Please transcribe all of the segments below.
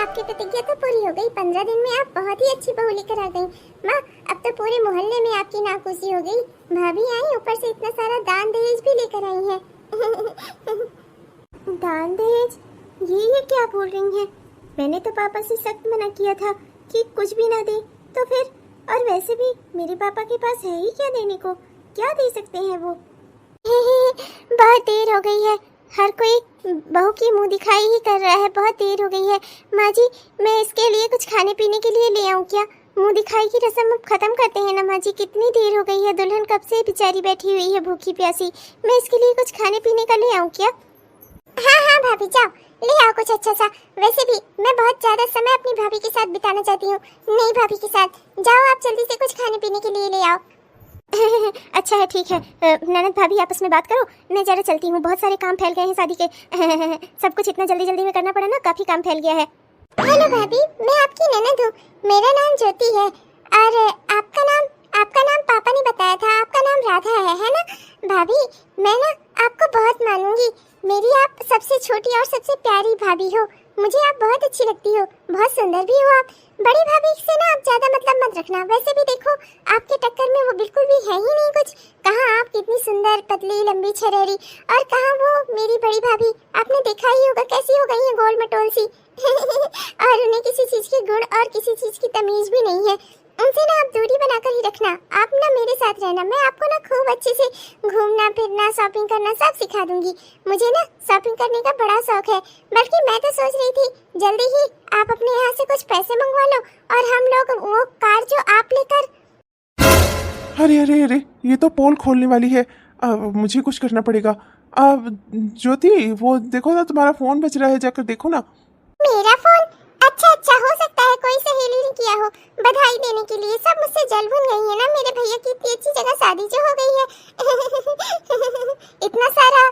आपकी प्रतिज्ञा तो पूरी हो गई। 15 दिन में आप बहुत ही अच्छी बहू लेकर आ गई। माँ, अब तो पूरे मोहल्ले में आपकी नाखुशी हो गई। भाभी आई, ऊपर से इतना सारा दान दहेज भी लेकर आई है। दान दहेज? ये क्या बोल रही हैं? मैंने तो पापा से सख्त मना किया था कि कुछ भी ना दे। तो फिर, और वैसे भी मेरे पापा के पास है ही क्या देने को? क्या दे सकते हैं वो? बहुत देर हो गई है, हर कोई बहू की मुंह दिखाई ही कर रहा है। बहुत देर हो गई है। माँ जी, मैं इसके लिए कुछ खाने पीने के लिए ले आऊँ क्या? मुंह दिखाई की रस्म अब खत्म करते हैं ना माँ जी। कितनी देर हो गई है, दुल्हन कब से बेचारी बैठी हुई है भूखी प्यासी। मैं इसके लिए कुछ खाने पीने का ले आऊँ क्या? हाँ हाँ भाभी, जाओ ले आओ कुछ अच्छा सा। वैसे भी मैं बहुत ज्यादा समय अपनी भाभी के साथ बिताना चाहती हूँ, नई भाभी के साथ। जाओ आप जल्दी से कुछ खाने पीने के लिए ले आओ। अच्छा है, ठीक है। ननद भाभी आपस में बात करो, मैं जरा चलती हूँ। बहुत सारे काम फैल गए हैं शादी के। सब कुछ इतना जल्दी जल्दी में करना पड़ा ना, काफी काम फैल गया है। हेलो भाभी, मैं आपकी ननद हूँ। मेरा नाम ज्योति है। और आपका नाम पापा ने बताया था। आपका नाम राधा है ना? भाभी, मैं ना आपको बहुत मानूंगी। मेरी आप सबसे छोटी और सबसे प्यारी भाभी हो। मुझे आप बहुत अच्छी लगती हो, बहुत सुंदर भी हो आप। बड़ी भाभी से ना आप ज्यादा मतलब मत रखना। वैसे भी देखो, आपके टक्कर में वो बिल्कुल भी है ही नहीं कुछ। कहाँ आप कितनी सुंदर, पतली, लंबी, छरेरी, और कहाँ वो मेरी बड़ी भाभी। आपने देखा ही होगा कैसी हो गई है, गोल मटोल सी। और उन्हें किसी चीज की गुण और किसी चीज की तमीज भी नहीं है। उनसे ना आप दूरी बनाकर ही रखना। आप ना मेरे साथ रहना। मैं आपको ना खूब अच्छे से घूमना फिरना, शॉपिंग करना सब सिखा दूंगी। मुझे ना शॉपिंग करने का बड़ा शौक है। बल्कि मैं तो सोच रही थी जल्दी ही आप अपने यहाँ से कुछ पैसे मंगवा लो और हम लोग वो कार जो आप लेकर। अरे अरे अरे, ये तो पोल खोलने वाली है। अब मुझे कुछ करना पड़ेगा। अब ज्योति, वो देखो ना, तुम्हारा फोन बज रहा है, जाकर देखो ना। मेरा फोन? अच्छा अच्छा, हो सकता है कोई सहेली ने किया हो बधाई देने के लिए। सब मुझसे जल भुन गई है ना मेरे भैया की इतनी अच्छी जगह शादी जो हो गई है। इतना सारा।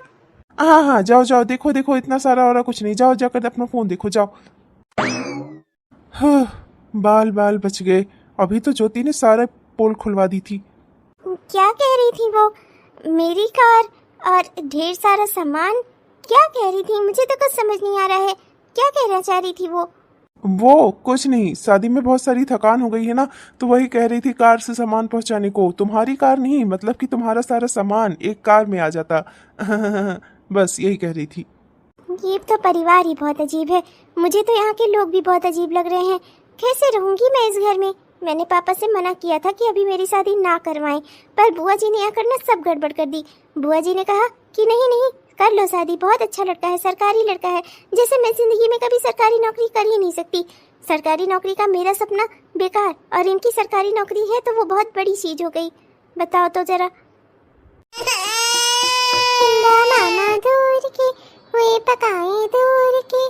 हाँ हाँ, जाओ जाओ, देखो देखो, इतना सारा और कुछ नहीं। जाओ जाकर अपना फोन देखो, जाओ। हाँ, बाल बाल बच गए। अभी तो ज्योति ने सारा पोल खुलवा दी थी। क्या कह रही थी वो? मेरी कार और ढेर सारा सामान? क्या कह रही थी? मुझे तो कुछ समझ नहीं आ रहा है। क्या कहना चाह रही थी वो कुछ नहीं, शादी में बहुत सारी थकान हो गई है ना, तो वही कह रही थी कार से सामान पहुंचाने को। तुम्हारी कार नहीं, मतलब कि तुम्हारा सारा सामान एक कार में आ जाता। बस यही कह रही थी। ये तो परिवार ही बहुत अजीब है। मुझे तो यहाँ के लोग भी बहुत अजीब लग रहे हैं। कैसे रहूंगी मैं इस घर में? मैंने पापा से मना किया था कि अभी मेरी शादी ना करवाएं, पर बुआ जी ने आकर ना सब गड़बड़ कर दी। बुआ जी ने कहा कि नहीं नहीं, कर लो शादी, बहुत अच्छा लड़का है, सरकारी लड़का है। जैसे मैं जिंदगी में कभी सरकारी नौकरी कर ही नहीं सकती। सरकारी नौकरी का मेरा सपना बेकार, और इनकी सरकारी नौकरी है तो वो बहुत बड़ी चीज हो गई। बताओ तो जरा। मामा दूर के, वे पकाए दूर के,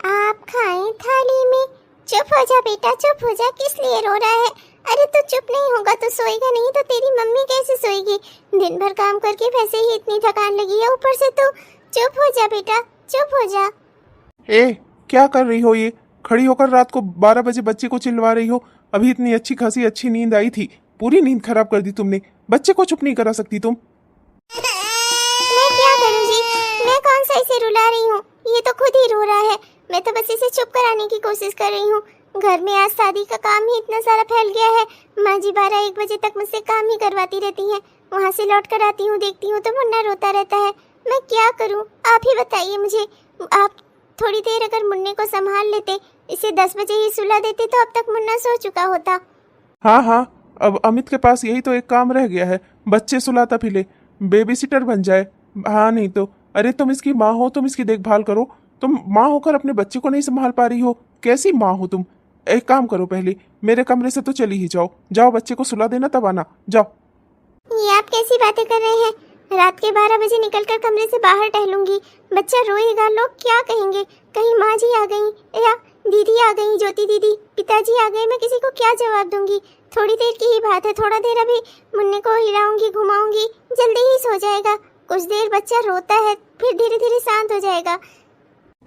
आप खाएं थाली में। चुप हो जा बेटा, चुप हो जा। किस लिए रो रहा है? अरे तू चुप नहीं होगा तो सोएगा नहीं, तो तेरी मम्मी कैसे सोएगी? दिन भर काम करके वैसे ही इतनी थकान लगी है, ऊपर से तू। चुप हो जा बेटा, चुप हो जा। ए, क्या कर रही हो ये? खड़ी होकर रात को 12 बजे बच्चे को चिल्वा रही हो। अभी इतनी अच्छी खासी अच्छी नींद आई थी, पूरी नींद खराब कर दी तुमने। बच्चे को चुप नहीं करा सकती तुम? मैं क्या करूं जी? मैं कौन सा इसे रुला रही हूँ? ये तो खुद ही रो रहा है। मैं तो बस इसे चुप कराने की कोशिश कर रही हूँ। घर में आज शादी का काम ही इतना सारा फैल गया है। माँ जी 12-1 बजे तक मुझसे काम ही करवाती रहती हैं। वहाँ से लौट कर आती हूँ, देखती हूँ तो मुन्ना रोता रहता है। मैं क्या करूँ? आप ही बताइए मुझे। आप थोड़ी देर अगर मुन्ने को संभाल लेते, इसे 10 बजे ही सुला देते, तो अब तक मुन्ना सो चुका होता। हाँ हाँ, अब अमित के पास यही तो एक काम रह गया है, बच्चे सुलाता फिले, बेबी सिटर बन जाए। हाँ नहीं तो। अरे तुम इसकी माँ हो, तुम इसकी देखभाल करो। तुम माँ होकर अपने बच्चे को नहीं संभाल पा रही हो? कैसी माँ हो तुम? एक काम करो, पहले मेरे कमरे से तो चली ही जाओ। जाओ बच्चे को सुला देना, तब आना। जाओ। ये आप कैसी बातें कर रहे हैं? रात के 12 बजे निकलकर कमरे से बाहर टहलूंगी, बच्चा रोएगा, लोग क्या कहेंगे? कहीं माँ जी आ गई या दीदी आ गई, ज्योति दीदी, पिताजी आ गए, मैं किसी को क्या जवाब दूंगी? थोड़ी देर की ही बात है, थोड़ा देर अभी मुन्ने को हिलाऊंगी, घुमाऊंगी, जल्दी ही सो जाएगा। कुछ देर बच्चा रोता है, फिर धीरे धीरे शांत हो जाएगा।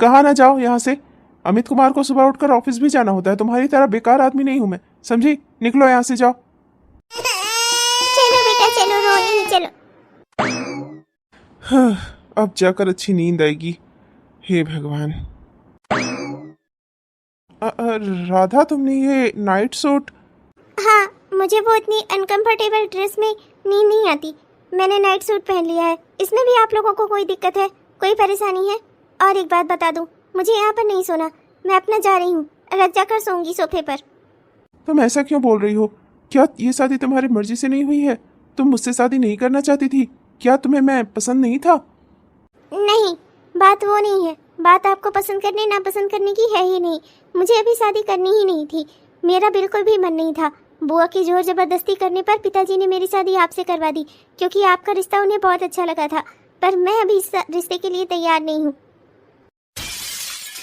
कहाँ ना जाओ यहाँ से। अमित कुमार को सुबह उठकर ऑफिस भी जाना होता है। तुम्हारी तरह बेकार आदमी नहीं हूँ मैं, समझी? निकलो यहाँ से, जाओ। चलो बेटा चलो, रो नहीं, चलो। अब जाकर अच्छी नींद आएगी। हे भगवान। राधा, तुमने ये नाइट सूट? हाँ, मुझे वो इतनी अनकंफर्टेबल ड्रेस में नींद नहीं आती। मैंने नाइट सूट पहन लिया है। इसमें भी आप लोगों को कोई दिक्कत है, कोई परेशानी है? और एक बात बता दूं, मुझे यहाँ पर नहीं सोना। मैं अपना जा रही हूँ, रख जाकर सोऊंगी सोफे पर। तुम ऐसा क्यों बोल रही हो? क्या ये शादी तुम्हारी मर्जी से नहीं हुई है? तुम मुझसे शादी नहीं करना चाहती थी? क्या तुम्हें मैं पसंद नहीं था? नहीं, बात वो नहीं है। बात आपको पसंद करने ना पसंद करने की है ही नहीं। मुझे अभी शादी करनी ही नहीं थी। मेरा बिल्कुल भी मन नहीं था। बुआ की जोर जबरदस्ती करने पर पिताजी ने मेरी शादी आपसे करवा दी, क्योंकि आपका रिश्ता उन्हें बहुत अच्छा लगा था। पर मैं अभी इस रिश्ते के लिए तैयार नहीं हूँ।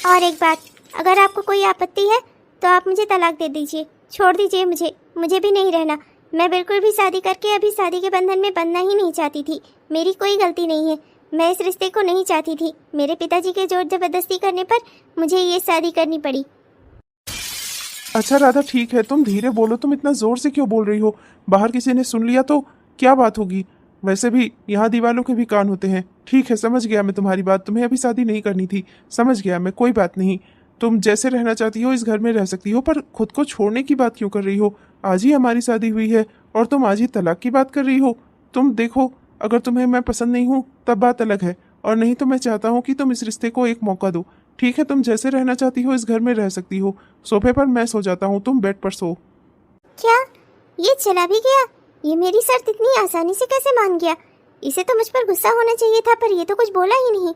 और एक बात, अगर आपको कोई आपत्ति है तो आप मुझे तलाक दे दीजिए, छोड़ दीजिए मुझे भी नहीं रहना। मैं बिल्कुल भी शादी करके अभी शादी के बंधन में बंधना ही नहीं चाहती थी। मेरी कोई गलती नहीं है। मैं इस रिश्ते को नहीं चाहती थी। मेरे पिताजी के जोर जबरदस्ती करने पर मुझे ये शादी करनी पड़ी। अच्छा राधा, ठीक है, तुम धीरे बोलो। तुम इतना जोर से क्यों बोल रही हो? बाहर किसी ने सुन लिया तो क्या बात होगी? वैसे भी यहाँ दीवालों के भी कान होते हैं। ठीक है, समझ गया मैं तुम्हारी बात। तुम्हें अभी शादी नहीं करनी थी, समझ गया मैं। कोई बात नहीं, तुम जैसे रहना चाहती हो इस घर में रह सकती हो, पर खुद को छोड़ने की बात क्यों कर रही हो? आज ही हमारी शादी हुई है और तुम आज ही तलाक की बात कर रही हो। तुम देखो, अगर तुम्हें मैं पसंद नहीं हूँ तब बात अलग है, और नहीं तो मैं चाहता हूँ कि तुम इस रिश्ते को एक मौका दो। ठीक है, तुम जैसे रहना चाहती हो इस घर में रह सकती हो। सोफे पर मैं सो जाता हूँ, तुम बेड पर सो। क्या ये चला भी गया? ये मेरी शर्त इतनी आसानी से कैसे मान गया? इसे तो मुझ पर गुस्सा होना चाहिए था, पर ये तो कुछ बोला ही नहीं।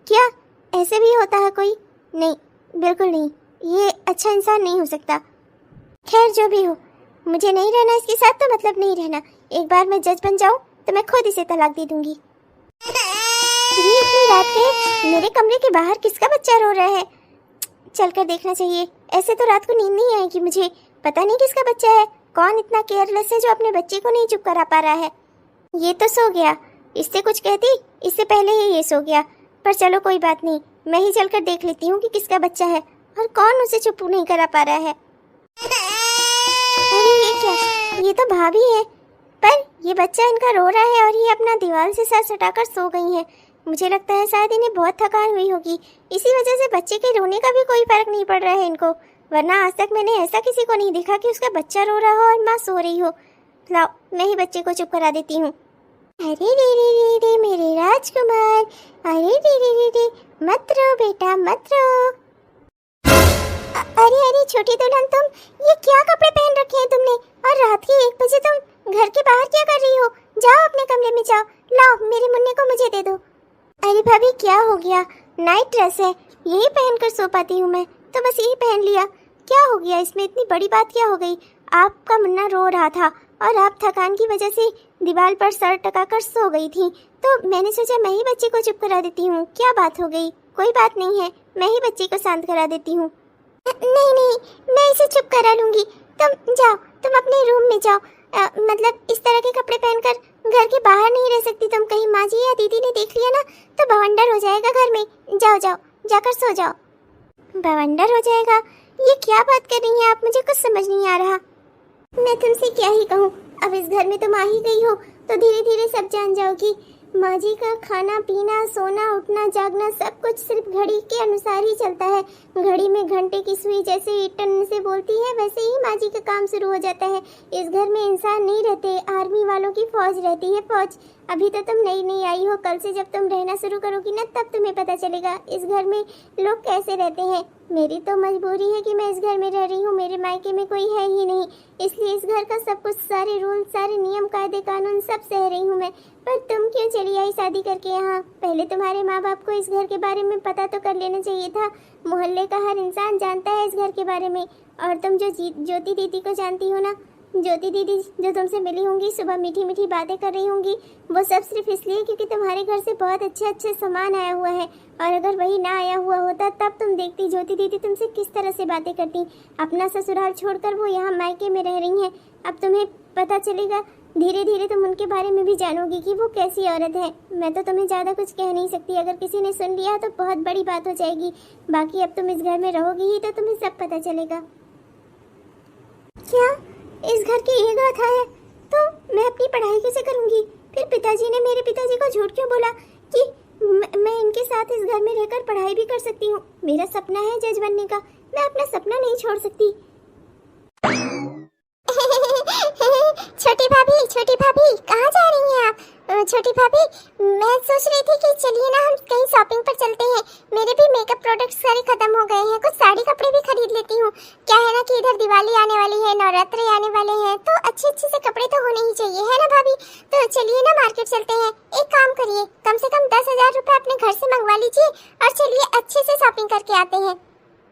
क्या ऐसे भी होता है कोई? नहीं, बिल्कुल नहीं। ये अच्छा इंसान नहीं हो सकता। खैर, जो भी हो, मुझे नहीं रहना इसके साथ तो मतलब नहीं रहना। एक बार मैं जज बन जाऊं तो मैं खुद इसे तलाक दे दूंगी। ये इतनी रात के मेरे कमरे के बाहर किसका बच्चा रो रहा है? चलकर देखना चाहिए। ऐसे तो रात को नींद नहीं आएगी मुझे। पता नहीं किसका बच्चा है। कौन इतना केयरलेस है जो अपने बच्चे को नहीं चुप करा पा रहा है? ये तो सो गया। इससे कुछ कहती, इससे पहले ही ये सो गया। पर चलो कोई बात नहीं, मैं ही चलकर देख लेती हूँ कि किसका बच्चा है और कौन उसे चुप नहीं करा पा रहा है। अरे ये क्या? ये तो भाभी है। पर ये बच्चा इनका रो रहा है और ये अपना दीवार से सर सटाकर सो गई है। मुझे लगता है शायद इन्हें बहुत थकान हुई होगी, इसी वजह से बच्चे के रोने का भी कोई फर्क नहीं पड़ रहा है इनको। वरना आज तक मैंने ऐसा किसी को नहीं देखा कि उसका बच्चा रो रहा हो और माँ सो रही हो। लाओ, मैं ही बच्चे को चुप करा देती हूँ। अरे रे रे रे रे मेरे राजकुमार, अरे रे रे रे रे, मत रो बेटा, मत रो। अरे अरे छोटी दुल्हन, तुम ये क्या कपड़े पहन रखे हैं तुमने? और रात के 1 बजे तुम घर के बाहर क्या कर रही हो? जाओ अपने कमरे में जाओ। लाओ, मेरे मुन्ने को मुझे दे दो। अरे भाभी, क्या हो गया? नाइट ड्रेस है, यही पहनकर सो पाती हूँ मैं, तो बस यही पहन लिया। क्या हो गया इसमें? इतनी बड़ी बात क्या हो गई? आपका मुन्ना रो रहा था और आप थकान की वजह से दीवार पर सर टकाकर सो गई थी, तो मैंने सोचा मैं ही बच्चे को चुप करा देती हूँ। क्या बात हो गई? कोई बात नहीं है, मैं ही बच्चे को शांत करा देती हूँ। नहीं नहीं, मैं इसे चुप करा लूंगी। तुम जाओ, तुम अपने रूम में जाओ। मतलब इस तरह के कपड़े पहनकर घर के बाहर नहीं रह सकती तुम। कहीं माँ जी या दीदी ने देख लिया ना तो बवंडर हो जाएगा घर में। जाओ जाओ, जाकर सो जाओ। बवंडर हो जाएगा? ये क्या बात कर रही हैं आप? मुझे कुछ समझ नहीं आ रहा। मैं तुमसे क्या ही कहूँ। अब इस घर में तुम आ ही गई हो तो धीरे धीरे सब जान जाओगी। माँ जी का खाना पीना, सोना उठना जागना सब कुछ सिर्फ घड़ी के अनुसार ही चलता है। घड़ी में घंटे की सुई जैसे टन से बोलती है, वैसे ही माँ जी का काम शुरू हो जाता है। इस घर में इंसान नहीं रहते, आर्मी वालों की फौज रहती है, फौज। अभी तो तुम नई नई आई हो, कल से जब तुम रहना शुरू करोगी ना तब तुम्हें पता चलेगा इस घर में लोग कैसे रहते हैं। मेरी तो मजबूरी है कि मैं इस घर में रह रही हूँ। मेरे मायके में कोई है ही नहीं, इसलिए इस घर का सब कुछ, सारे रूल, सारे नियम कायदे कानून सब सह रही हूँ मैं। पर तुम क्यों चली आई शादी करके यहाँ? पहले तुम्हारे माँ बाप को इस घर के बारे में पता तो कर लेना चाहिए था। मोहल्ले का हर इंसान जानता है इस घर के बारे में। और तुम जो ज्योति दीदी को जानती हो ना, ज्योति दीदी जो तुमसे मिली होंगी, सुबह मीठी मीठी बातें कर रही होंगी, वो सब सिर्फ इसलिए क्योंकि तुम्हारे घर से बहुत अच्छे अच्छे सामान आया हुआ है। और अगर वही ना आया हुआ होता तब तुम देखती ज्योति दीदी तुमसे किस तरह से बातें करती। अपना ससुराल छोड़कर वो यहाँ मायके में रह रही हैं। अब तुम्हें पता चलेगा, धीरे धीरे तुम उनके बारे में भी जानोगी कि वो कैसी औरत है। मैं तो तुम्हें ज़्यादा कुछ कह नहीं सकती, अगर किसी ने सुन लिया तो बहुत बड़ी बात हो जाएगी। बाकी अब तुम इस घर में रहोगी ही तो तुम्हें सब पता चलेगा। क्या इस घर की ये गाथा है? तो मैं अपनी पढ़ाई कैसे करूंगी? फिर पिताजी ने, मेरे पिताजी को झूठ क्यों बोला कि मैं इनके साथ इस घर में रहकर पढ़ाई भी कर सकती हूँ। मेरा सपना है जज बनने का, मैं अपना सपना नहीं छोड़ सकती। छोटी भाभी कहाँ जा रही हैं आप? छोटी भाभी, मैं सोच रही थी कि चलिए ना हम कहीं शॉपिंग पर चलते हैं। मेरे भी मेकअप प्रोडक्ट्स सारे खत्म हो गए हैं, कुछ साड़ी कपड़े भी खरीद लेती हूँ। क्या है ना कि इधर दिवाली आने वाली है, नवरात्रि आने वाले हैं, तो अच्छे से कपड़े तो होने ही चाहिए, है ना भाभी? तो चलिए ना मार्केट चलते हैं। एक काम करिए, कम से कम 10,000 रुपए अपने घर से मंगवा लीजिए और चलिए अच्छे से शॉपिंग करके आते हैं।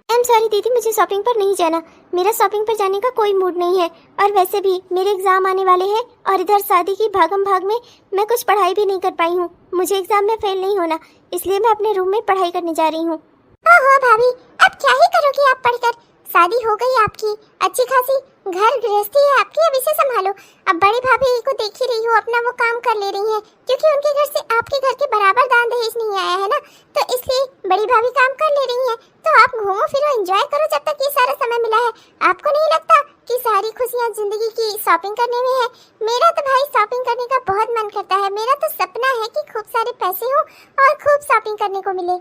आई एम सॉरी दीदी, मुझे शॉपिंग पर नहीं जाना। मेरा शॉपिंग पर जाने का कोई मूड नहीं है, और वैसे भी मेरे एग्जाम आने वाले हैं और इधर शादी की भागम भाग में मैं कुछ पढ़ाई भी नहीं कर पाई हूँ। मुझे एग्जाम में फेल नहीं होना, इसलिए मैं अपने रूम में पढ़ाई करने जा रही हूँ। ओहो भाभी, अब क्या ही करोगी आप पढ़कर? शादी हो गई आपकी, अच्छी खासी घर गृहस्थी है आपकी, अब इसे संभालो। अब बड़ी भाभी को देख ही रही हो, अपना वो काम कर ले रही है, क्योंकि उनके घर से आपके घर के बराबर दान दहेज नहीं आया है ना, तो इसलिए बड़ी भाभी काम कर ले रही है। तो आप घूमो फिरो, एंजॉय करो जब तक ये सारा समय मिला है। आपको नहीं लगता कि सारी खुशियाँ जिंदगी की शॉपिंग करने में है? मेरा तो भाई शॉपिंग करने का बहुत मन करता है। मेरा तो सपना है कि खूब सारे पैसे हो और खूब शॉपिंग करने को मिले।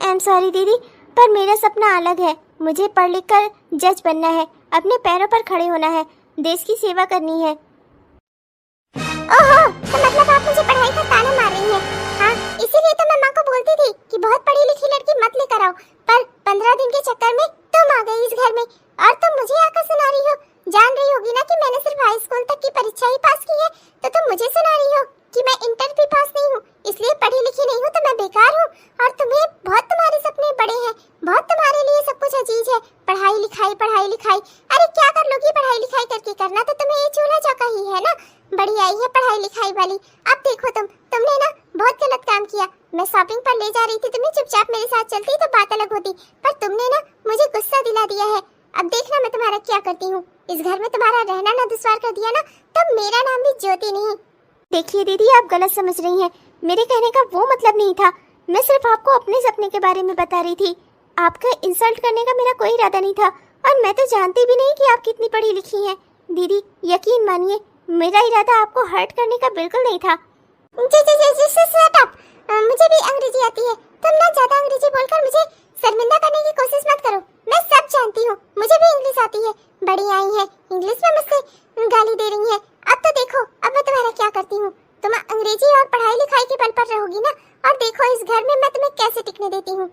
आई एम सॉरी दीदी, पर मेरा सपना अलग है। मुझे पढ़ लिख कर जज बनना है, अपने पैरों पर खड़े होना है, देश की सेवा करनी है। ओहो, तो मतलब आप मुझे पढ़ाई का ताना मार रही हैं? हाँ, इसीलिए तो मैं माँ को बोलती थी कि बहुत पढ़ी लिखी लड़की मत लेकर आओ, पर 15 दिन के चक्कर में तुम आ गई इस घर में और तुम मुझे आकर सुना रही हो। जान रही होगी ना कि मैंने सिर्फ हाई स्कूल तक की परीक्षा ही पास की है, तो तुम मुझे सुना रही हो कि मैं इंटर भी पास नहीं हूँ, इसलिए पढ़ी लिखी नहीं हूँ, तो मैं बेकार हूँ। और तुम्हें बहुत, तुम्हारे सपने बड़े हैं, बहुत तुम्हारे लिए सब कुछ अजीज है। पढ़ाई लिखाई पढ़ाई लिखाई, अरे क्या कर लोगी पढ़ाई लिखाई करके? करना तो तुम्हें ये चूल्हा चौका ही है ना। बड़ी आई है पढ़ाई लिखाई वाली। अब देखो तुमने ना बहुत गलत काम किया। मैं शॉपिंग पर ले जा रही थी तुम्हें, चुपचाप मेरे साथ चलती तो बात अलग होती, पर तुमने ना मुझे गुस्सा दिला दिया है। अब देखना मैं तुम्हारा क्या करती हूँ। इस घर में तुम्हारा रहना ना दुश्वार कर दिया ना, तब मेरा नाम भी ज्योति नहीं। देखिए दीदी, आप गलत समझ रही हैं। मेरे कहने का वो मतलब नहीं था, मैं सिर्फ आपको अपने सपने के बारे में बता रही थी। आपका इंसल्ट करने का मेरा कोई इरादा नहीं था, और मैं तो जानती भी नहीं कि आप कितनी पढ़ी लिखी हैं। दीदी यकीन मानिए, मेरा इरादा आपको हर्ट करने का बिल्कुल नहीं था। मुझे भी अंग्रेजी आती है, तुम ना ज्यादा अंग्रेजी बोलकर मुझे शर्मिंदा करने की कोशिश मत करो। मैं सब जानती हूँ, मुझे भी इंग्लिश आती है। बड़ी आई है, इंग्लिश में मुझसे गाली दे रही है। अब तो देखो, अब मैं तुम्हारा क्या करती हूँ। तुम अंग्रेजी और पढ़ाई लिखाई के बल पर रहोगी ना, और देखो इस घर में मैं तुम्हें कैसे टिकने देती हूँ।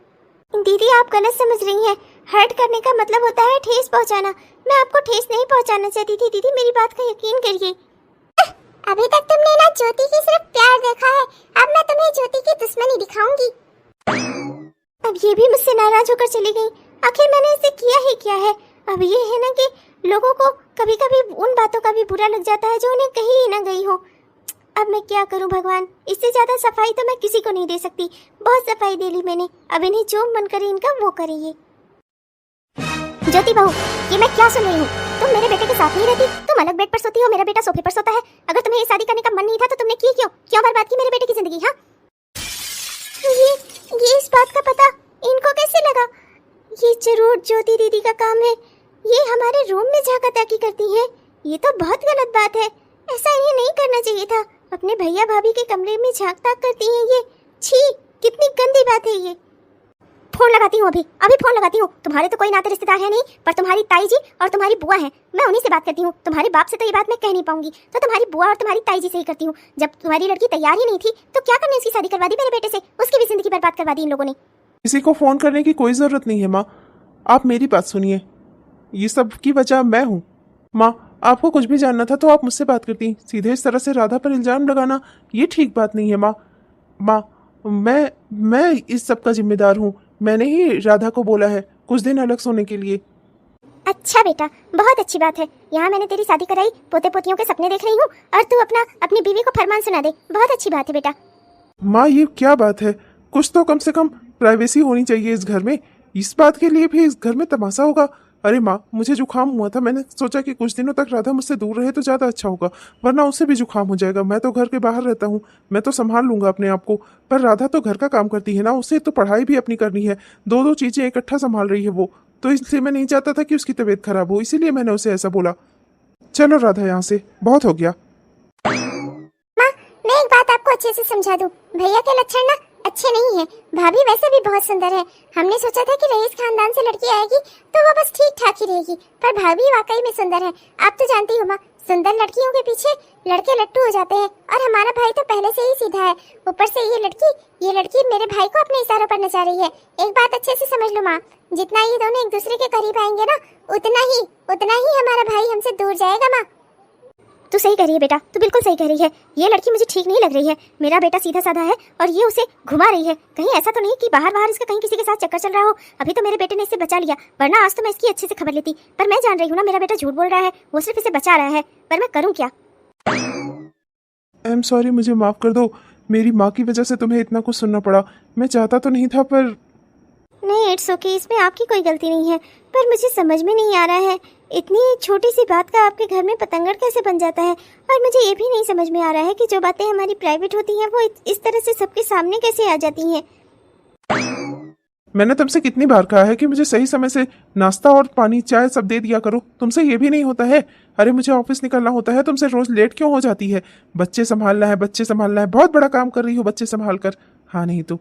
दीदी आप गलत समझ रही हैं। हर्ट करने का मतलब होता है ठेस पहुँचाना। मैं आपको ठेस नहीं पहुँचाना चाहती थी दीदी, मेरी बात का यकीन करिए। अभी तक तुमने ना ज्योति की सिर्फ प्यार देखा है, अब मैं तुम्हें ज्योति की दुश्मनी दिखाऊंगी। अब ये भी मुझसे नाराज होकर चली गई। आखिर मैंने इसे किया ही क्या है? अब ये है ना कि लोगों को कभी कभी उन बातों का भी बुरा लग जाता है जो उन्हें कहीं ही ना गई हो। अब मैं क्या करूं भगवान, इससे ज्यादा सफाई तो मैं किसी को नहीं दे सकती। बहुत सफाई दे ली मैंने, अब इन्हें जो मन करे इनका वो करेंगे। ज्योति बहू, ये मैं क्या सुन रही हूँ? तुम मेरे बेटे के साथ नहीं रहती, तुम अलग बेड पर सोती हो, मेरा बेटा सोफे पर सोता है। अगर तुम्हें ये शादी करने का मन नहीं था तो तुमने की क्यों बर्बाद की मेरे बेटे की जिंदगी? हाँ, ये इस बात का पता इनको कैसे लगा? ये जरूर ज्योति दीदी का काम है। ये हमारे रूम में झांका ताकी करती है, ये तो बहुत गलत बात है। ऐसा इन्हें नहीं करना चाहिए था। अपने भैया भाभी के कमरे में झांक ताक करती हैं ये। छी, कितनी गंदी बात है ये। फोन लगाती हूँ, अभी फोन लगाती हूँ। तुम्हारे तो कोई नाते रिश्तेदार है नहीं, पर तुम्हारी ताई जी और तुम्हारी बुआ है, मैं उन्हीं से बात करती हूँ। तुम्हारे बाप से तो ये बात मैं कह नहीं पाऊंगी, तो तुम्हारी बुआ और तुम्हारी ताई जी से ही करती हूँ। जब तुम्हारी लड़की तैयार ही नहीं थी तो क्या करने उसकी शादी करवा दी मेरे बेटे से? उसकी भी जिंदगी बर्बाद करवा दी इन लोगों ने। किसी को फोन करने की कोई जरूरत नहीं है माँ, आप मेरी बात सुनिए। ये सब की वजह मैं हूँ। माँ, आपको कुछ भी जानना था तो आप मुझसे बात करती, सीधे इस तरह से राधा पर इल्जाम लगाना ये ठीक बात नहीं है। माँ, मैं इस सब का जिम्मेदार हूँ। मैंने ही राधा को बोला है कुछ दिन अलग सोने के लिए। अच्छा बेटा, बहुत अच्छी बात है। यहाँ मैंने तेरी शादी कराई, पोते पोतियों के सपने देख रही हूँ, और तू अपनी बीवी को फरमान सुना दे। बहुत अच्छी बात है बेटा। माँ, ये क्या बात है? कुछ तो कम से कम प्राइवेसी होनी चाहिए इस घर में। इस बात के लिए भी इस घर में तमाशा होगा? अरे माँ, मुझे जुकाम हुआ था, मैंने सोचा कि कुछ दिनों तक राधा मुझसे दूर रहे तो ज़्यादा अच्छा होगा, वरना उससे भी जुकाम हो जाएगा। मैं तो घर के बाहर रहता हूँ, मैं तो संभाल लूंगा अपने आप को, पर राधा तो घर का काम करती है ना, उसे तो पढ़ाई भी अपनी करनी है। दो चीज़ें इकट्ठा संभाल रही है वो, तो इसलिए मैं नहीं चाहता था कि उसकी तबीयत खराब हो, इसीलिए मैंने उसे ऐसा बोला। चलो राधा, यहाँ से बहुत हो गया। माँ, मैं एक बात आपको अच्छे से समझा दूं। भैया के लक्षण ना अच्छे नहीं है। भाभी वैसे भी बहुत सुंदर है। हमने सोचा था कि रईस खानदान से लड़की आएगी तो वो बस ठीक ठाक ही रहेगी, पर भाभी वाकई में सुंदर है। आप तो जानती हो माँ, सुंदर लड़कियों के पीछे लड़के लट्टू हो जाते हैं, और हमारा भाई तो पहले से ही सीधा है। ऊपर से ये लड़की मेरे भाई को अपने इशारों पर नचा रही है। एक बात अच्छे से समझ लो माँ, जितना ये दोनों एक दूसरे के करीब आएंगे ना, उतना ही हमारा भाई हमसे दूर जाएगा माँ। तू सही कह रही है बेटा, तू बिल्कुल सही कह रही है। ये लड़की मुझे ठीक नहीं लग रही है। मेरा बेटा सीधा साधा है और ये उसे घुमा रही है। कहीं ऐसा तो नहीं कि बाहर इसका कहीं किसी के साथ चक्कर चल रहा हो। अभी तो मेरे बेटे ने इसे बचा लिया, वरना आज तो मैं इसकी अच्छे से खबर लेती। पर मैं जान रही हूँ ना, मेरा बेटा झूठ बोल रहा है, वो सिर्फ इसे बचा रहा है। पर मैं करूँ क्या? आई एम सॉरी, मुझे माफ कर दो। मेरी माँ की वजह से तुम्हें इतना कुछ सुनना पड़ा। मैं चाहता तो नहीं था, पर नहीं, इट्स ओके, इसमें आपकी कोई गलती नहीं है। पर मुझे समझ में नहीं आ रहा है, इतनी छोटी सी बात का आपके घर में पतंगड़ कैसे बन जाता है। और मुझे ये भी नहीं समझ में आ रहा है कि जो बातें हमारी प्राइवेट होती हैं वो इस तरह से सबके सामने कैसे आ जाती हैं। मैंने तुमसे कितनी बार कहा है कि मुझे सही समय से नाश्ता और पानी चाय सब दे दिया करो। तुमसे ये भी नहीं होता है। अरे मुझे ऑफिस निकलना होता है, तुमसे रोज लेट क्यों हो जाती है? बच्चे संभालना है। बहुत बड़ा काम कर रही हो बच्चे संभाल कर। हाँ नहीं तो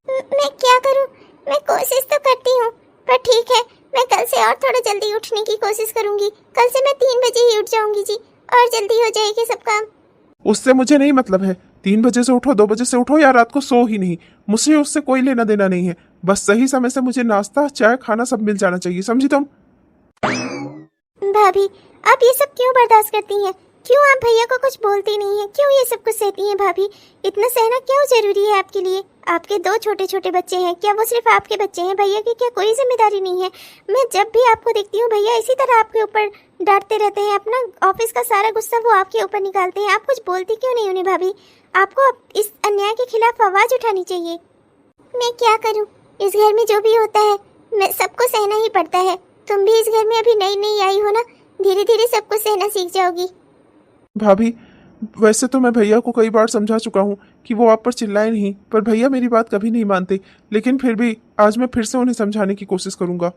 मैं क्या करूं? मैं कोशिश तो करती हूँ, पर ठीक है, मैं कल से और थोड़ा जल्दी उठने की कोशिश करूंगी। कल से मैं 3 बजे ही उठ जाऊंगी जी, और जल्दी हो जाएगी सब काम। उससे मुझे नहीं मतलब है। 3 बजे से उठो, 2 बजे से उठो या रात को सो ही नहीं, मुझे उससे कोई लेना देना नहीं है। बस सही समय से मुझे नाश्ता चाय खाना सब मिल जाना चाहिए, समझी तुम? भाभी, आप ये सब क्यों बर्दाश्त करती हैं? क्यों आप भैया को कुछ बोलती नहीं है? क्यों ये सब कुछ सहती हैं भाभी? इतना सहना क्यों जरूरी है आपके लिए? आपके 2 छोटे छोटे बच्चे हैं, क्या वो सिर्फ आपके बच्चे हैं? भैया की क्या कोई जिम्मेदारी नहीं है? मैं जब भी आपको देखती हूँ भैया इसी तरह आपके ऊपर डांटते रहते हैं। अपना ऑफिस का सारा गुस्सा वो आपके ऊपर निकालते हैं। आप कुछ बोलती क्यों नहीं उन्हें भाभी? आपको इस अन्याय के खिलाफ आवाज उठानी चाहिए। मैं क्या करूँ, इस घर में जो भी होता है मैं सबको सहना ही पड़ता है। तुम भी इस घर में अभी नई आई हो ना, धीरे धीरे सब कुछ सहना सीख जाओगी। भाभी, वैसे तो मैं भैया को कई बार समझा चुका हूँ कि वो आप पर चिल्लाए नहीं, पर भैया मेरी बात कभी नहीं मानते। लेकिन फिर भी आज मैं फिर से उन्हें समझाने की कोशिश करूंगा।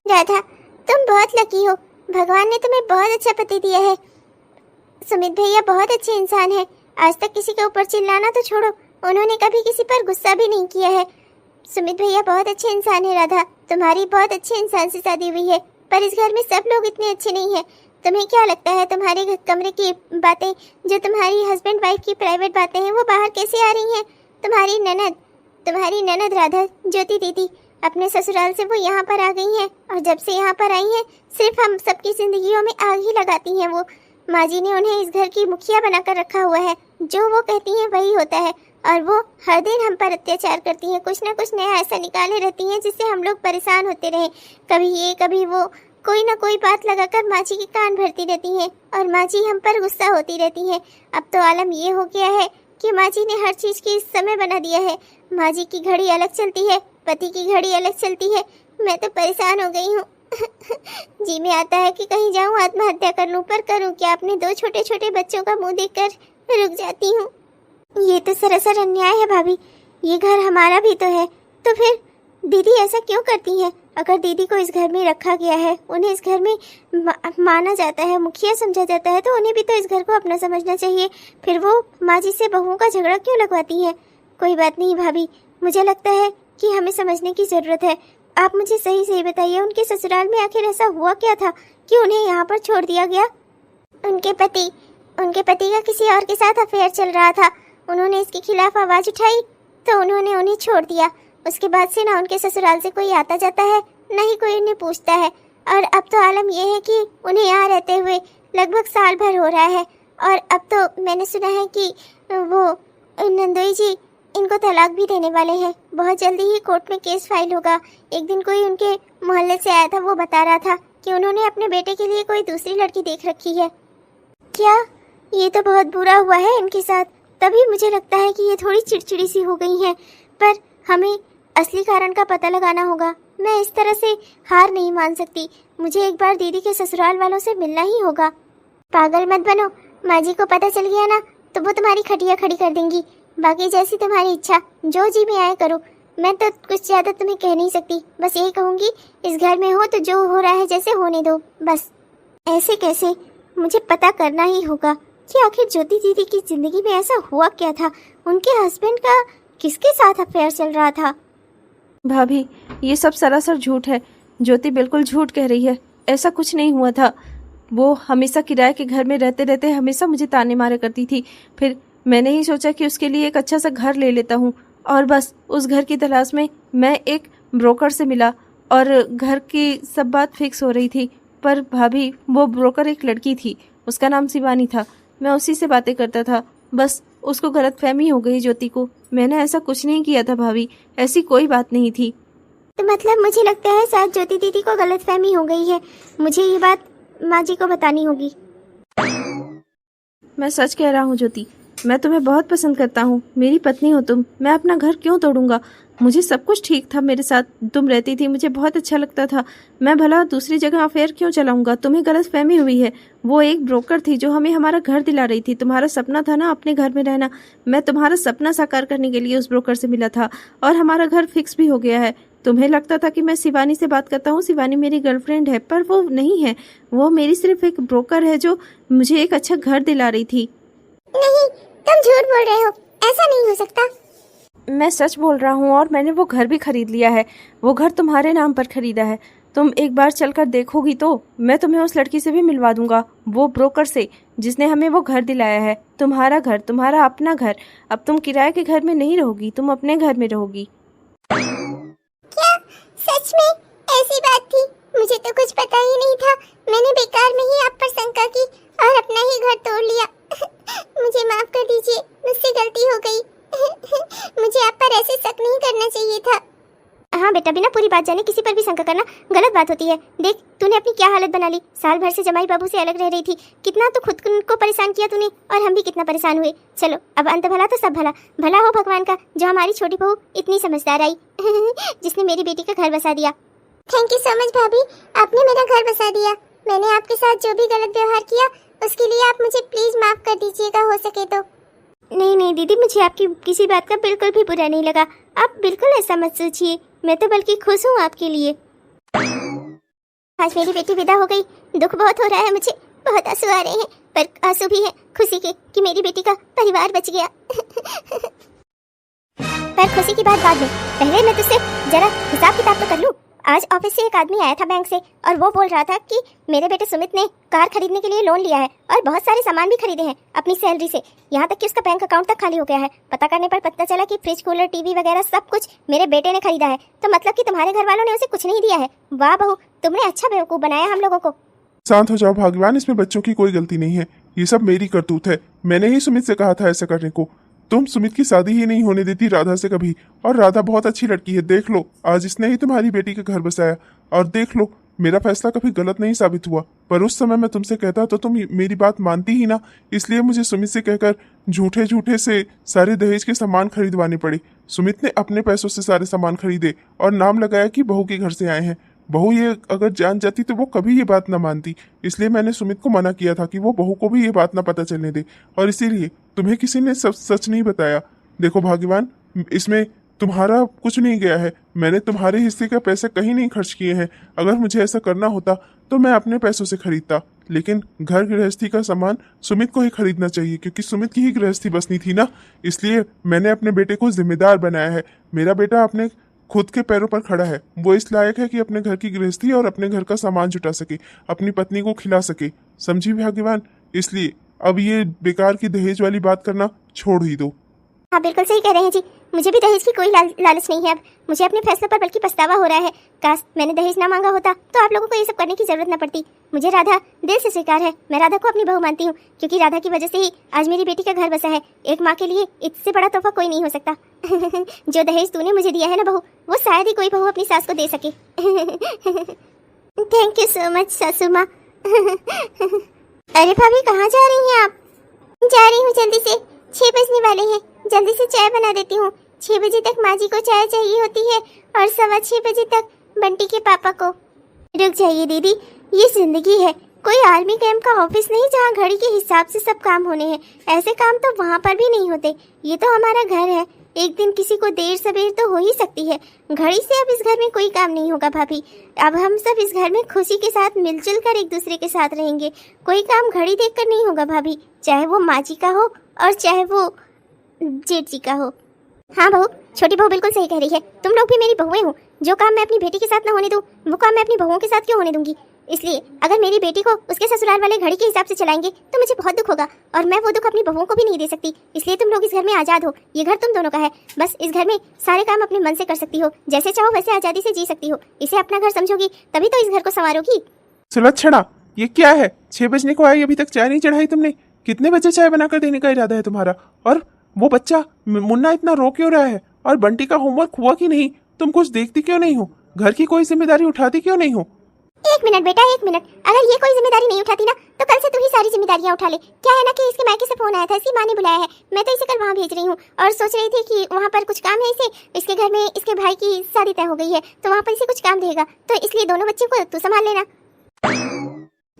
राधा, तुम बहुत लकी हो, भगवान ने तुम्हें बहुत अच्छा पति दिया है। सुमित भैया बहुत अच्छे इंसान है। आज तक किसी के ऊपर चिल्लाना तो छोड़ो, उन्होंने कभी किसी पर गुस्सा भी नहीं किया है। सुमित भैया बहुत अच्छे इंसान है। राधा, तुम्हारी बहुत अच्छे इंसान से शादी हुई है, पर इस घर में सब लोग इतने अच्छे नहीं हैं। तुम्हें क्या लगता है तुम्हारे कमरे की बातें, जो तुम्हारी हस्बैंड वाइफ की प्राइवेट बातें हैं, वो बाहर कैसे आ रही हैं? तुम्हारी ननद राधा, ज्योति दीदी, अपने ससुराल से वो यहाँ पर आ गई हैं, और जब से यहाँ पर आई हैं सिर्फ हम सबकी जिंदगियों में आग ही लगाती हैं। वो माँ जी ने उन्हें इस घर की मुखिया बनाकर रखा हुआ है। जो वो कहती हैं वही होता है, और वो हर दिन हम पर अत्याचार करती हैं। कुछ ना कुछ नया ऐसा निकाले रहती हैं जिससे हम लोग परेशान होते रहें। कभी ये कभी वो, कोई ना कोई बात लगाकर माँ जी के कान भरती रहती हैं, और माँ जी हम पर गुस्सा होती रहती हैं। अब तो आलम ये हो गया है कि माँ जी ने हर चीज़ की समय बना दिया है। माँ जी की घड़ी अलग चलती है, पति की घड़ी अलग चलती है। मैं तो परेशान हो गई हूँ। जी में आता है कि कहीं जाऊँ आत्महत्या कर लूँ, पर करूँ क्या? अपने 2 छोटे छोटे बच्चों का मुँह देखकर रुक जाती हूँ। ये तो सरासर अन्याय है भाभी। ये घर हमारा भी तो है, तो फिर दीदी ऐसा क्यों करती हैं? अगर दीदी को इस घर में रखा गया है, उन्हें इस घर में माना जाता है, मुखिया समझा जाता है, तो उन्हें भी तो इस घर को अपना समझना चाहिए। फिर वो माँ जी से बहुओं का झगड़ा क्यों लगवाती हैं? कोई बात नहीं भाभी, मुझे लगता है कि हमें समझने की ज़रूरत है। आप मुझे सही बताइए, उनके ससुराल में आखिर ऐसा हुआ क्या था कि उन्हें यहाँ पर छोड़ दिया गया? उनके पति का किसी और के साथ अफेयर चल रहा था। उन्होंने इसके खिलाफ आवाज़ उठाई तो उन्होंने उन्हें छोड़ दिया। उसके बाद से ना उनके ससुराल से कोई आता जाता है, ना ही कोई उन्हें पूछता है। और अब तो आलम यह है कि उन्हें यहाँ रहते हुए लगभग साल भर हो रहा है, और अब तो मैंने सुना है कि वो नंदोई जी इनको तलाक भी देने वाले हैं। बहुत जल्दी ही कोर्ट में केस फाइल होगा। एक दिन कोई उनके मोहल्ले से आया था, वो बता रहा था कि उन्होंने अपने बेटे के लिए कोई दूसरी लड़की देख रखी है। क्या? ये तो बहुत बुरा हुआ है इनके साथ। तभी मुझे लगता है कि ये थोड़ी चिड़चिड़ी सी हो गई हैं, पर हमें असली कारण का पता लगाना होगा। मैं इस तरह से हार नहीं मान सकती। मुझे एक बार दीदी के ससुराल वालों से मिलना ही होगा। पागल मत बनो, माँ जी को पता चल गया ना तो वो तुम्हारी खटिया खड़ी कर देंगी। बाकी जैसी तुम्हारी इच्छा, जो जी में आए करो। मैं तो कुछ ज़्यादा तुम्हें कह नहीं सकती, बस यही कहूँगी इस घर में हो तो जो हो रहा है जैसे होने दो बस। ऐसे कैसे? मुझे पता करना ही होगा कि आखिर ज्योति दीदी की ज़िंदगी में ऐसा हुआ क्या था। उनके हस्बैंड का किसके साथ अफेयर चल रहा था? भाभी, ये सब सरासर झूठ है। ज्योति बिल्कुल झूठ कह रही है। ऐसा कुछ नहीं हुआ था। वो हमेशा किराए के घर में रहते रहते हमेशा मुझे ताने मारा करती थी। फिर मैंने ही सोचा कि उसके लिए एक अच्छा सा घर ले लेता हूँ, और बस उस घर की तलाश में मैं एक ब्रोकर से मिला और घर की सब बात फिक्स हो रही थी। पर भाभी, वो ब्रोकर एक लड़की थी, उसका नाम शिवानी था। मैं उसी से बातें करता था। बस उसको गलतफहमी हो गई ज्योति को। मैंने ऐसा कुछ नहीं किया था भाभी, ऐसी कोई बात नहीं थी। तो मतलब मुझे लगता है शायद ज्योति दीदी को गलतफहमी हो गई है। मुझे ये बात माँ जी को बतानी होगी। मैं सच कह रहा हूँ ज्योति, मैं तुम्हें बहुत पसंद करता हूँ। मेरी पत्नी हो तुम, मैं अपना घर क्यों तोड़ूंगा? मुझे सब कुछ ठीक था, मेरे साथ तुम रहती थी, मुझे बहुत अच्छा लगता था। मैं भला दूसरी जगह अफेयर क्यों चलाऊंगा? तुम्हें गलतफहमी हुई है। वो एक ब्रोकर थी जो हमें हमारा घर दिला रही थी। तुम्हारा सपना था ना अपने घर में रहना। मैं तुम्हारा सपना साकार करने के लिए उस ब्रोकर से मिला था और हमारा घर फिक्स भी हो गया है। तुम्हें लगता था कि मैं शिवानी से बात करता हूँ, शिवानी मेरी गर्लफ्रेंड है, पर वो नहीं है। वो मेरी सिर्फ एक ब्रोकर है जो मुझे एक अच्छा घर दिला रही थी। नहीं, तुम झूठ बोल रहे हो, ऐसा नहीं हो सकता। मैं सच बोल रहा हूँ, और मैंने वो घर भी खरीद लिया है। वो घर तुम्हारे नाम पर खरीदा है। तुम एक बार चलकर देखोगी तो मैं तुम्हें उस लड़की से भी मिलवा दूंगा, वो ब्रोकर से जिसने हमें वो घर दिलाया है। तुम्हारा घर, तुम्हारा अपना घर। अब तुम किराए के घर में नहीं रहोगी, तुम अपने घर में रहोगी। क्या सच में ऐसी बात थी? मुझे तो कुछ पता ही नहीं था। मैंने बेकार में ही आप पर शंका की और अपना ही घर तोड़ लिया। मुझे माफ कर दीजिए, मुझसे गलती हो गई। मुझे आप पर ऐसे शक नहीं करना चाहिए था। हाँ बेटा, बिना पूरी बात जाने किसी पर भी शंका करना गलत बात होती है। देख, तूने अपनी क्या हालत बना ली। साल भर से जमाई बाबू से अलग रह रही थी। कितना तो खुद को परेशान किया तूने, और हम भी कितना परेशान हुए। चलो, अब अंत भला तो सब भला। भला हो भगवान का जो हमारी छोटी बहू इतनी समझदार आई जिसने मेरी बेटी का घर बसा दिया। थैंक यू सो मच भाभी, आपने मेरा घर बसा दिया। मैंने आपके साथ जो भी गलत व्यवहार किया उसके लिए आप मुझे प्लीज माफ कर दीजिएगा, हो सके तो। नहीं नहीं दीदी, मुझे आपकी किसी बात का बिल्कुल भी बुरा नहीं लगा। आप बिल्कुल ऐसा मत सोचिए, मैं तो बल्कि खुश हूँ आपके लिए। आज मेरी बेटी विदा हो गई। दुख बहुत हो रहा है मुझे, बहुत आंसू आ रहे हैं, पर आंसू भी है खुशी के कि मेरी बेटी का परिवार बच गया। पर खुशी की बात बाद में, पहले मैं तुझसे जरा हिसाब किताब तो कर लूं। आज ऑफिस से एक आदमी आया था बैंक से, और वो बोल रहा था कि मेरे बेटे सुमित ने कार खरीदने के लिए लोन लिया है और बहुत सारे सामान भी खरीदे हैं अपनी सैलरी से। यहाँ तक कि उसका बैंक अकाउंट तक खाली हो गया है। पता करने पर पता चला कि फ्रिज, कूलर, टीवी वगैरह सब कुछ मेरे बेटे ने खरीदा है। तो मतलब कि तुम्हारे घर वालों ने उसे कुछ नहीं दिया है। वाह बहू, तुमने अच्छा बेवकूफ बनाया हम लोगों को। शांत हो जाओ भगवान, इसमें बच्चों की कोई गलती नहीं है। ये सब मेरी करतूत है। मैंने ही सुमित से कहा था ऐसा करने को। तुम सुमित की शादी ही नहीं होने देती राधा से कभी, और राधा बहुत अच्छी लड़की है। देख लो, आज इसने ही तुम्हारी बेटी का घर बसाया, और देख लो मेरा फैसला कभी गलत नहीं साबित हुआ। पर उस समय मैं तुमसे कहता तो तुम मेरी बात मानती ही ना, इसलिए मुझे सुमित से कहकर झूठे झूठे से सारे दहेज के सामान खरीदवाने पड़े। सुमित ने अपने पैसों से सारे सामान खरीदे और नाम लगाया कि बहू के घर से आए हैं। बहू ये अगर जान जाती तो वो कभी ये बात ना मानती, इसलिए मैंने सुमित को मना किया था कि वो बहू को भी ये बात ना पता चलने दे, और इसीलिए तुम्हें किसी ने सच नहीं बताया। देखो भाग्यवान, इसमें तुम्हारा कुछ नहीं गया है। मैंने तुम्हारे हिस्से का पैसे कहीं नहीं खर्च किए हैं। अगर मुझे ऐसा करना होता तो मैं अपने पैसों से खरीदता, लेकिन घर गृहस्थी का सामान सुमित को ही खरीदना चाहिए, क्योंकि सुमित की ही गृहस्थी बसनी थी ना। इसलिए मैंने अपने बेटे को जिम्मेदार बनाया है। मेरा बेटा अपने खुद के पैरों पर खड़ा है। वो इस लायक है कि अपने घर की गृहस्थी और अपने घर का सामान जुटा सके, अपनी पत्नी को खिला सके। समझी भाग्यवान? इसलिए अब ये बेकार की दहेज वाली बात करना छोड़ ही दो। हाँ बिल्कुल सही कह रहे हैं जी, मुझे भी दहेज की कोई लालच नहीं है। अब मुझे अपने फैसले पर बल्कि पछतावा हो रहा है। काश मैंने दहेज ना मांगा होता तो आप लोगों को ये सब करने की जरूरत न पड़ती। मुझे राधा दिल से स्वीकार है। मैं राधा को अपनी बहू मानती हूँ, क्योंकि राधा की वजह से ही आज मेरी बेटी का घर बसा है। एक माँ के लिए इससे बड़ा तोहफा कोई नहीं हो सकता। जो दहेज तूने मुझे दिया है ना बहू, वो शायद ही कोई बहू अपनी सास को दे सके। थैंक यू सो मच सासू माँ। अरे भाभी, कहाँ जा रही हैं आप? जा रही हूँ जल्दी से, 6 बजने वाले हैं। जल्दी से चाय बना देती हूँ। 6 बजे तक माँ जी को चाय चाहिए होती है, और 6:15 बजे तक बंटी के पापा को। रुक जाइए दीदी, ये जिंदगी है, कोई आर्मी कैंप का ऑफिस नहीं जहाँ घड़ी के हिसाब से सब काम होने हैं। ऐसे काम तो वहाँ पर भी नहीं होते। ये तो हमारा घर है। एक दिन किसी को देर सवेर तो हो ही सकती है। घड़ी से अब इस घर में कोई काम नहीं होगा भाभी। अब हम सब इस घर में खुशी के साथ मिलजुल कर एक दूसरे के साथ रहेंगे। कोई काम घड़ी देखकर नहीं होगा भाभी, चाहे वो माँ जी का हो और चाहे वो जेठ जी का हो। हाँ बहू, छोटी बहू बिल्कुल सही कह रही है। तुम लोग भी मेरी बहुएं हो। जो काम मैं अपनी बेटी के साथ ना होने दूं, वो काम मैं अपनी बहुओं के साथ क्यों होने दूंगी। इसलिए अगर मेरी बेटी को उसके ससुराल वाले घड़ी के हिसाब से चलाएंगे तो मुझे बहुत दुख होगा, और मैं वो दुख अपनी बहुओं को भी नहीं दे सकती। इसलिए तुम लोग इस घर में आजाद हो। ये घर तुम दोनों का है। बस इस घर में सारे काम अपने मन से कर सकती हो, जैसे चाहो वैसे आजादी से जी सकती हो। इसे अपना घर समझोगी तभी तो इस घर को संवारोगी। सुलक्षणा, ये क्या है? 6 बजने को आई, अभी तक चाय नहीं चढ़ाई तुमने। कितने बजे चाय बनाकर देने का इरादा है तुम्हारा? और वो बच्चा मुन्ना इतना रो क्यों रहा है? और बंटी का होमवर्क हुआ कि नहीं? तुम कुछ देखती क्यों नहीं हो? घर की कोई जिम्मेदारी उठाती क्यों नहीं हो? एक मिनट बेटा, एक मिनट। अगर ये कोई जिम्मेदारी नहीं उठाती ना तो कल से तू ही सारी जिम्मेदारियां उठा ले। क्या है ना कि इसके मायके से फोन आया था, इसकी माँ ने बुलाया है। मैं तो इसे कल वहाँ भेज रही हूँ और सोच रही थी कि वहाँ पर कुछ काम है इसे। इसके घर में इसके भाई की शादी तय हो गई है तो वहाँ पर इसे कुछ काम रहेगा, तो इसलिए दोनों बच्चों को तू संभाल लेना।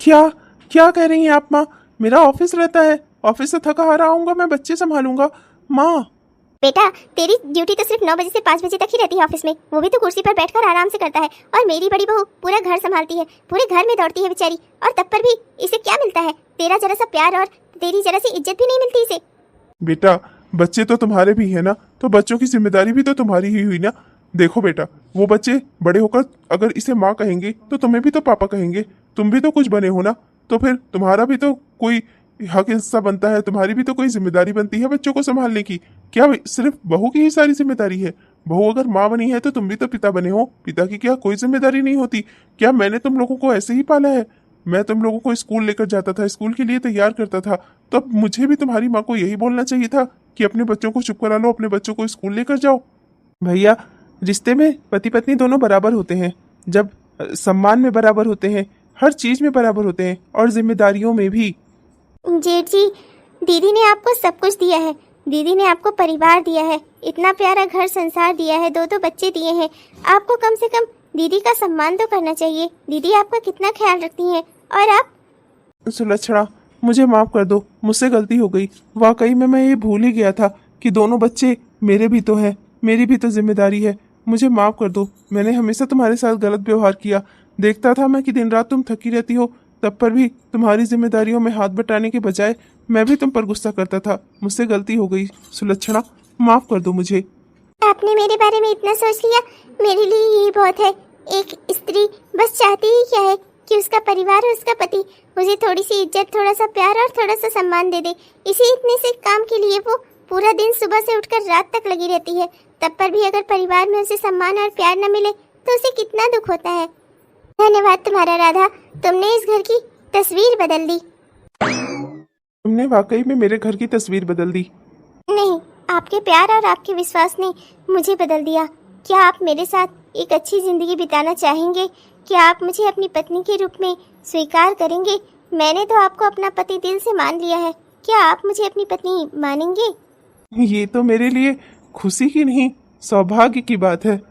क्या क्या कह रही हैं आप माँ? मेरा ऑफिस रहता है, ऑफिस से थका हारा आऊंगा, मैं बच्चे संभालूंगा। माँ बेटा, तेरी ड्यूटी तो सिर्फ 9 बजे से 5 बजे तक ही रहती है ऑफिस में, वो भी तो कुर्सी पर बैठकर आराम से करता है। और मेरी बड़ी बहू पूरा घर संभालती है, पूरे घर में दौड़ती है बेचारी, और तब पर भी इसे क्या मिलता है? तेरा जरा सा प्यार और तेरी जरा सी इज्जत भी नहीं मिलती इसे। बेटा, बच्चे तो तुम्हारे भी है ना, तो बच्चों की जिम्मेदारी भी तो तुम्हारी ही हुई ना। देखो बेटा, वो बच्चे बड़े होकर अगर इसे माँ कहेंगे तो तुम्हें भी तो पापा कहेंगे। तुम भी तो कुछ बने हो ना, तो फिर तुम्हारा भी तो कोई हक हिस्सा बनता है, तुम्हारी भी तो कोई जिम्मेदारी बनती है बच्चों को संभालने की। क्या सिर्फ बहू की ही सारी जिम्मेदारी है? बहू अगर माँ बनी है तो तुम भी तो पिता बने हो, पिता की क्या कोई जिम्मेदारी नहीं होती? क्या मैंने तुम लोगों को ऐसे ही पाला है? मैं तुम लोगों को स्कूल लेकर जाता था, स्कूल के लिए तैयार करता था, तो अब मुझे भी तुम्हारी माँ को यही बोलना चाहिए था कि अपने बच्चों को चुप करा लो, अपने बच्चों को स्कूल लेकर जाओ। भैया, रिश्ते में पति पत्नी दोनों बराबर होते हैं। जब सम्मान में बराबर होते हैं, हर चीज में बराबर होते हैं, और जिम्मेदारियों में भी। जेठ जी, दीदी ने आपको सब कुछ दिया है। दीदी ने आपको परिवार दिया है, इतना प्यारा घर संसार दिया है, 2 बच्चे दिए हैं। आपको कम से कम दीदी का सम्मान तो करना चाहिए। दीदी आपका कितना ख्याल रखती हैं, और आप। सुलक्षणा, मुझे माफ कर दो, मुझसे गलती हो गई। वाकई में मैं ये भूल ही गया था कि दोनों बच्चे मेरे भी तो हैं, मेरी भी तो जिम्मेदारी है। मुझे माफ कर दो, मैंने हमेशा तुम्हारे साथ गलत व्यवहार किया। देखता था मैं कि दिन रात तुम थकी रहती हो, तब पर भी तुम्हारी जिम्मेदारियों में हाथ बटाने के बजाय मैं भी तुम पर गुस्सा करता था। मुझसे गलती हो गई सुलक्षणा, माफ कर दो मुझे। आपने मेरे बारे में इतना सोच लिया, मेरे लिए यही बहुत है। एक स्त्री बस चाहती ही क्या है कि उसका परिवार और उसका पति मुझे थोड़ी सी इज्जत, थोड़ा सा प्यार और थोड़ा सा सम्मान दे दे। इसी इतने से काम के लिए वो पूरा दिन सुबह से उठकर रात तक लगी रहती है। तब पर भी अगर परिवार में उसे सम्मान और प्यार न मिले तो उसे कितना दुख होता है। धन्यवाद तुम्हारा राधा, तुमने इस घर की तस्वीर बदल दी। तुमने वाकई में मेरे घर की तस्वीर बदल दी। नहीं, आपके प्यार और आपके विश्वास ने मुझे बदल दिया। क्या आप मेरे साथ एक अच्छी जिंदगी बिताना चाहेंगे? क्या आप मुझे अपनी पत्नी के रूप में स्वीकार करेंगे? मैंने तो आपको अपना पति दिल से मान लिया है, क्या आप मुझे अपनी पत्नी मानेंगे? ये तो मेरे लिए खुशी की नहीं, सौभाग्य की बात है।